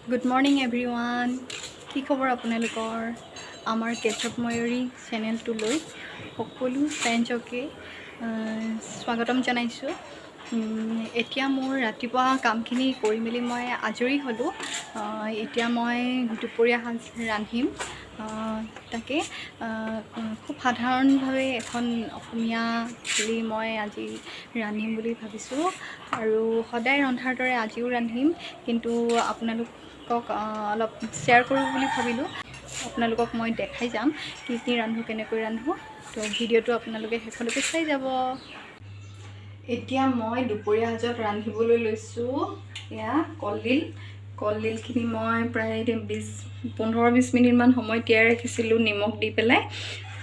Good morning everyone. কি খবৰ আপোনালোকৰ? আমাৰ কেচপ ময়ূৰী চেনেলটোলৈ সকলো ফ্ৰেণ্ডছকে স্বাগতম জনাইছোঁ। এতিয়া মোৰ ৰাতিপুৱা কামখিনি কৰি মেলি মই আজৰি হ'লোঁ। এতিয়া মই দুপৰীয়া সাঁজ ৰান্ধিম। তাকে খুব সাধাৰণভাৱে এখন অসমীয়া থালি মই আজি ৰান্ধিম বুলি ভাবিছোঁ আৰু সদায় ৰন্ধাৰ দৰে আজিও ৰান্ধিম, কিন্তু আপোনালোকক অলপ শ্বেয়াৰ কৰোঁ বুলি ভাবিলোঁ। আপোনালোকক মই দেখাই যাম কি কি ৰান্ধোঁ, কেনেকৈ ৰান্ধোঁ। তো ভিডিঅ'টো আপোনালোকে শেষলৈকে চাই যাব। এতিয়া মই দুপৰীয়া সাজত ৰান্ধিবলৈ লৈছোঁ এয়া কলডিলখিনি মই প্ৰায় 15-20 মিনিটমান সময় তিয়াই ৰাখিছিলোঁ নিমখ দি পেলাই।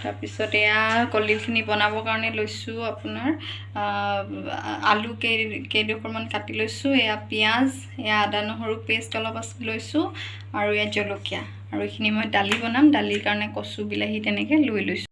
তাৰপিছত এয়া কলডিলখিনি বনাবৰ কাৰণে লৈছোঁ আপোনাৰ আলু কেইডোখৰমান কাটি লৈছোঁ, এয়া পিঁয়াজ, এয়া আদা নহৰু পেষ্ট অলপ লৈছোঁ আৰু এয়া জলকীয়া, আৰু এইখিনি মই দালি বনাম। দালিৰ কাৰণে কচু বিলাহী তেনেকৈ লৈ লৈছোঁ।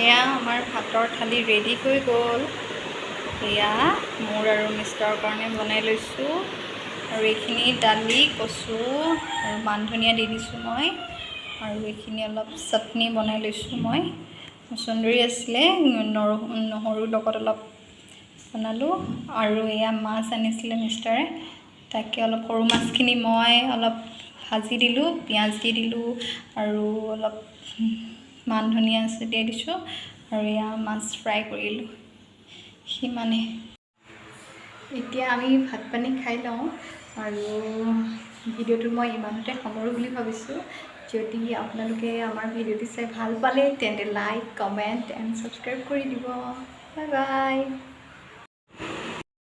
এয়া আমাৰ ভাতৰ থালি ৰেডি হৈ গ'ল। এয়া মোৰ আৰু মিষ্টাৰৰ কাৰণে বনাই লৈছোঁ, আৰু এইখিনি দালি, কচু আৰু মান ধনিয়া দি দিছোঁ মই, আৰু এইখিনি অলপ চাটনি বনাই লৈছোঁ মই। মচন্দৰী আছিলে, নহৰুৰ লগত অলপ বনালোঁ, আৰু এয়া মাছ আনিছিলে মিষ্টাৰে, তাকে অলপ সৰু মাছখিনি মই অলপ ভাজি দিলোঁ, পিঁয়াজ দি দিলোঁ আৰু অলপ মান ধনিয়া ছটিয়াই দিছোঁ, আৰু এয়া মাছ ফ্ৰাই কৰিলোঁ। সিমানে। এতিয়া আমি ভাত পানী খাই লওঁ, আৰু ভিডিঅ'টো মই ইমানতে সামৰোঁ বুলি ভাবিছোঁ। যদি আপোনালোকে আমাৰ ভিডিঅ'টো চাই ভাল পালে তেন্তে লাইক, কমেণ্ট এণ্ড ছাবস্ক্ৰাইব কৰি দিব। Bye bye.